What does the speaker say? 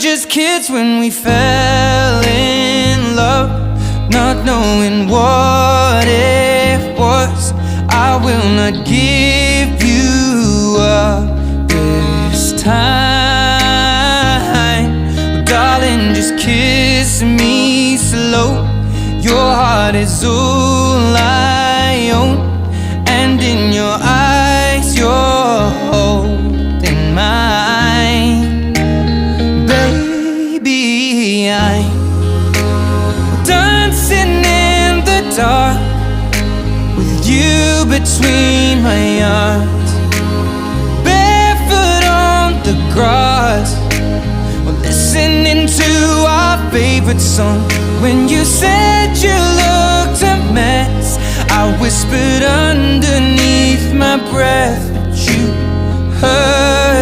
just kids when we fell in love, not knowing what it was. I will not give you up this time. Oh, darling, just kiss me slow. Your heart is all I own, and in your eyes you're holding mine. Baby, I'm dancing in the dark with you between my arms, barefoot on the grass, we're listening to our favorite song. When you said you looked a mess, I whispered underneath my breath, but you heard